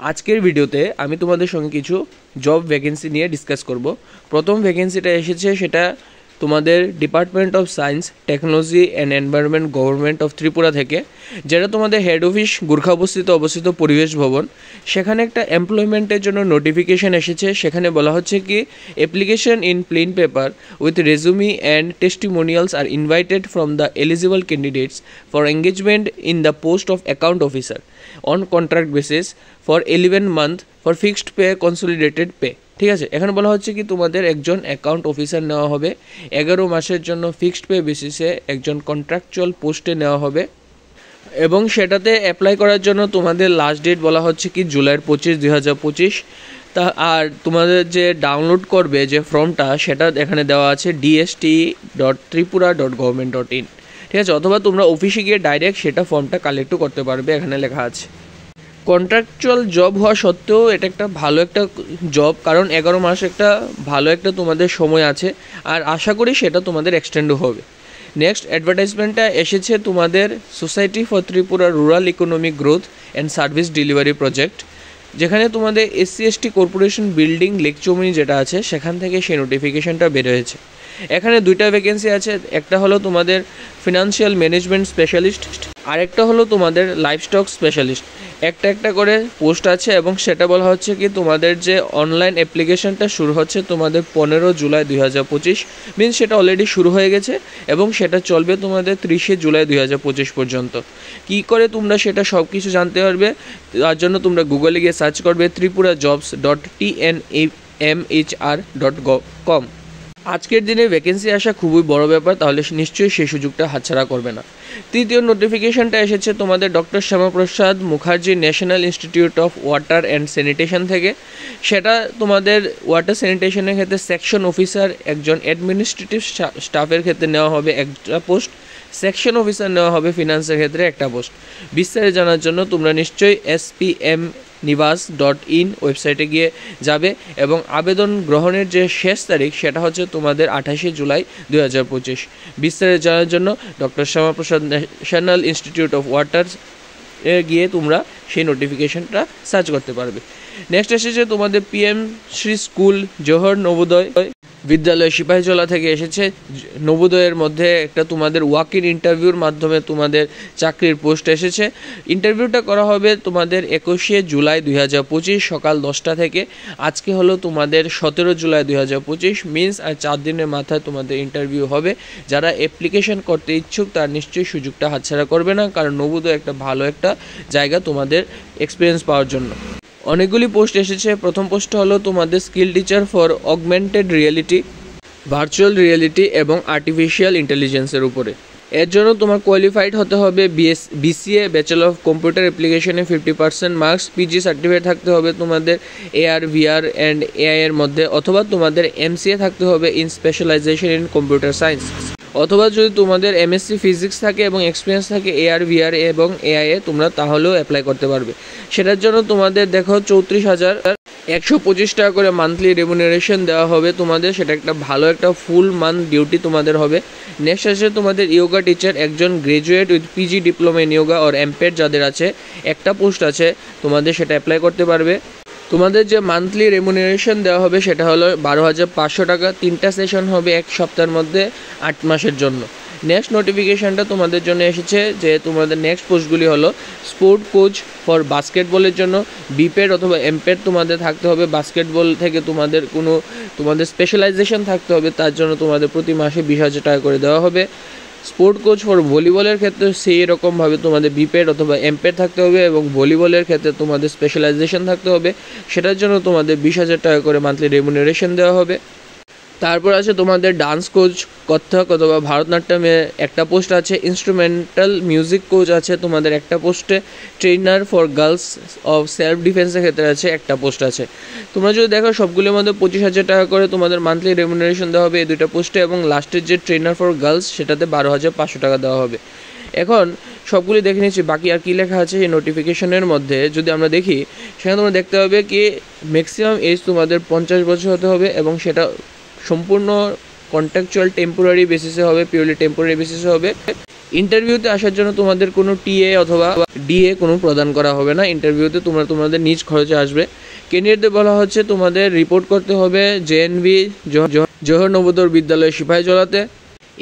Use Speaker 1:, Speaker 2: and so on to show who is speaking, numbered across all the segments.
Speaker 1: আজকের ভিডিওতে আমি তোমাদের সঙ্গে কিছু জব ভ্যাকেন্সি নিয়ে ডিসকাস করব। প্রথম ভ্যাকেন্সিটা এসেছে সেটা তোমাদের department of science technology and environment government of Tripura থেকে, যেটা তোমাদের হেড অফিস গুর্খাবস্তিতে অবস্থিত পরিবেশ ভবন। সেখানে একটা এমপ্লয়মেন্টের জন্য নোটিফিকেশন এসেছে। সেখানে বলা হচ্ছে কি application in plain paper with resume and testimonials are invited from the eligible candidates for engagement in the post of account officer on contract basis for 11 month for fixed pay consolidated pay. ঠিক আছে, এখানে বলা হচ্ছে কি তোমাদের একজন account officer নেওয়া হবে 11 মাসের জন্য ফিক্সড পে বেসিসে একজন কন্ট্রাকচুয়াল পোস্টে নেওয়া হবে, এবং সেটাতে অ্যাপ্লাই করার জন্য তোমাদের লাস্ট ডেট বলা হচ্ছে কি জুলাই 25, 2025। আর তোমাদের যে ডাউনলোড করবে যে ফর্মটা সেটা এখানে দেওয়া আছে dst.tripura.government.in। ঠিক আছে, অথবা তোমরা অফিসে গিয়ে ডাইরেক্ট সেটা ফর্মটা কালেক্টও করতে পারবে, এখানে লেখা আছে। কন্ট্রাকচুয়াল জব হওয়া সত্ত্বেও এটা একটা ভালো একটা জব, কারণ 11 মাস একটা ভালো একটা তোমাদের সময় আছে, আর আশা করি সেটা তোমাদের এক্সটেন্ডও হবে। নেক্সট অ্যাডভার্টাইজমেন্টটা এসেছে তোমাদের society for Tripura rural economic growth and service delivery project, যেখানে তোমাদের SC/ST কর্পোরেশন বিল্ডিং লেকচৌমনি যেটা আছে সেখান থেকে সেই নোটিফিকেশনটা বের হয়েছে। এখানে দুইটা ভ্যাকেন্সি আছে, একটা হলো তোমাদের ফিনান্সিয়াল ম্যানেজমেন্ট স্পেশালিস্ট, আর একটা হলো তোমাদের লাইভস্টক স্পেশালিস্ট। একটা করে পোস্ট আছে, এবং সেটা বলা হচ্ছে কি তোমাদের যে অনলাইন অ্যাপ্লিকেশনটা শুরু হচ্ছে তোমাদের 15 জুলাই 2025, মিনস সেটা অলরেডি শুরু হয়ে গেছে, এবং সেটা চলবে তোমাদের 30 জুলাই 2025 পর্যন্ত। কি করে তোমরা সেটা সব কিছু জানতে পারবে, তার জন্য তোমরা গুগলে গিয়ে সার্চ করবে tripurajobs.tnmhr.com। আজকের দিনে ভ্যাকেন্সি আসা খুবই বড় ব্যাপার, তাহলে নিশ্চয়ই সেই সুযোগটা হাতছাড়া করবে না। তৃতীয় নোটিফিকেশনটা এসেছে তোমাদের doctor Shyamaprasad Mukherjee national institute of water and sanitation থেকে। সেটা তোমাদের ওয়াটার স্যানিটেশনের ক্ষেত্রে সেকশন অফিসার একজন অ্যাডমিনিস্ট্রেটিভ স্টাফের ক্ষেত্রে নেওয়া হবে একটা পোস্ট, সেকশন অফিসার নেওয়া হবে ফিনান্সের ক্ষেত্রে একটা পোস্ট। বিস্তারিত জানার জন্য তোমরা নিশ্চয়ই spmnivas.in ওয়েবসাইটে গিয়ে যাবে, এবং আবেদন গ্রহণের যে শেষ তারিখ সেটা হচ্ছে তোমাদের 28 জুলাই 2025। বিস্তারিত জানার জন্য doctor Shyamaprasad national institute of water গিয়ে তোমরা সেই নোটিফিকেশনটা সার্চ করতে পারবে। নেক্সট এসেছে তোমাদের PM শ্রী স্কুল জোহর নবোদয় বিদ্যালয় সিপাহীজলা থেকে এসেছে। নবোদয়ের মধ্যে একটা তোমাদের ওয়াক ইন ইন্টারভিউর মাধ্যমে তোমাদের চাকরির পোস্ট এসেছে। ইন্টারভিউটা করা হবে তোমাদের 21 জুলাই 2025 সকাল 10টা থেকে। আজকে হলো তোমাদের 17 জুলাই 2025, মিনস আর 4 দিনের মাথায় তোমাদের ইন্টারভিউ হবে। যারা অ্যাপ্লিকেশন করতে ইচ্ছুক তার নিশ্চয়ই সুযোগটা হাতছাড়া করবে না, কারণ নবোদয় একটা ভালো একটা জায়গা তোমাদের এক্সপিরিয়েন্স পাওয়ার জন্য। অনেকগুলি পোস্ট এসেছে। প্রথম পোস্টটা হলো তোমাদের skill teacher for augmented reality, virtual reality এবং আর্টিফিশিয়াল ইন্টেলিজেন্সের উপরে। এর জন্য তোমার কোয়ালিফাইড হতে হবে BCA ব্যাচেলর অফ কম্পিউটার অ্যাপ্লিকেশনে 50% মার্কস, PG সার্টিফিকেট থাকতে হবে তোমাদের AR VR অ্যান্ড AI এর মধ্যে, অথবা তোমাদের MCA থাকতে হবে in specialization in computer science, অথবা যদি তোমাদের MSc ফিজিক্স থাকে এবং এক্সপিরিয়েন্স থাকে AR VR এবং AI এ তোমরা তাহলেও অ্যাপ্লাই করতে পারবে। সেটার জন্য তোমাদের দেখো 34,125 টাকা করে মান্থলি রেমুনারেশন দেওয়া হবে তোমাদের। সেটা একটা ভালো একটা ফুল মান্থ ডিউটি তোমাদের হবে। নেক্সট আছে তোমাদের ইয়োগা টিচার, একজন graduate with PG diploma in yoga or MPED যাদের আছে একটা পোস্ট আছে তোমাদের, সেটা অ্যাপ্লাই করতে পারবে। তোমাদের যে মান্থলি রেমুনারেশন দেওয়া হবে সেটা হলো 12,500 টাকা। 3টা সেশন হবে এক সপ্তাহের মধ্যে 8 মাসের জন্য। নেক্সট নোটিফিকেশানটা তোমাদের জন্য এসেছে যে তোমাদের নেক্সট পোস্টগুলি হলো স্পোর্ট কোচ ফর বাস্কেটবলের জন্য BPED অথবা MPED তোমাদের থাকতে হবে। বাস্কেটবল থেকে তোমাদের স্পেশালাইজেশন থাকতে হবে, তার জন্য তোমাদের প্রতি মাসে 20,000 টাকা করে দেওয়া হবে। স্পোর্ট কোচ ফর ভলিবলের ক্ষেত্রে সেই রকমভাবে তোমাদের BPED অথবা MPED থাকতে হবে, এবং ভলিবলের ক্ষেত্রে তোমাদের স্পেশালাইজেশন থাকতে হবে। সেটার জন্য তোমাদের 20,000 টাকা করে মান্থলি রেমুনারেশন দেওয়া হবে। তারপর আছে তোমাদের ডান্স কোচ, কত্থক অথবা ভারতনাট্যমে একটা পোস্ট আছে। ইনস্ট্রুমেন্টাল মিউজিক কোচ আছে তোমাদের একটা পোস্টে। Trainer for girls of self ডিফেন্সের ক্ষেত্রে আছে একটা পোস্ট আছে। তোমরা যদি দেখো সবগুলোর মধ্যে 25,000 টাকা করে তোমাদের মান্থলি রেমুনারেশন দেওয়া হবে এই দুইটা পোস্টে, এবং লাস্টের যে ট্রেনার ফর গার্লস সেটাতে 12,500 টাকা দেওয়া হবে। এখন সবগুলি দেখে নিচ্ছি বাকি আর কী লেখা আছে এই নোটিফিকেশনের মধ্যে। যদি আমরা দেখি সেখানে তোমরা দেখতে হবে কি ম্যাক্সিমাম এজ তোমাদের 50 বছর হতে হবে, এবং সেটা সম্পূর্ণ কন্ট্রাকচুয়াল টেম্পোরারি বেসিসে হবে, পিওরলি টেম্পোরারি বেসিসে হবে। ইন্টারভিউতে আসার জন্য তোমাদের কোনো টিএ অথবা ডিএ কোনো প্রদান করা হবে না। ইন্টারভিউতে তোমরা তোমাদের নিজ খরচে আসবে। ক্যান্ডিডেটদের বলা হচ্ছে তোমাদের রিপোর্ট করতে হবে জেএনভি জওহর নবোদয় বিদ্যালয় সিপাহীজলাতে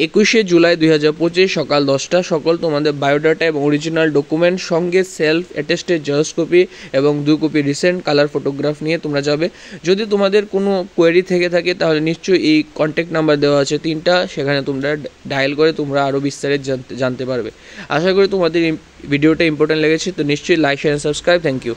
Speaker 1: 21শে জুলাই 2025 সকাল 10টা। সকল তোমাদের বায়োডাটা এবং অরিজিনাল ডকুমেন্ট সঙ্গে সেলফ অ্যাটেস্টেড জেরক্স কপি এবং 2 কপি রিসেন্ট কালার ফটোগ্রাফ নিয়ে তোমরা যাবে। যদি তোমাদের কোনো কোয়েরি থেকে থাকে তাহলে নিশ্চয়ই এই কন্ট্যাক্ট নাম্বার দেওয়া আছে 3টা, সেখানে তোমরা ডায়াল করে তোমরা আরও বিস্তারিত জানতে পারবে। আশা করি তোমাদের ভিডিওটা ইম্পর্টেন্ট লেগেছে, তো নিশ্চয়ই like share subscribe. Thank you.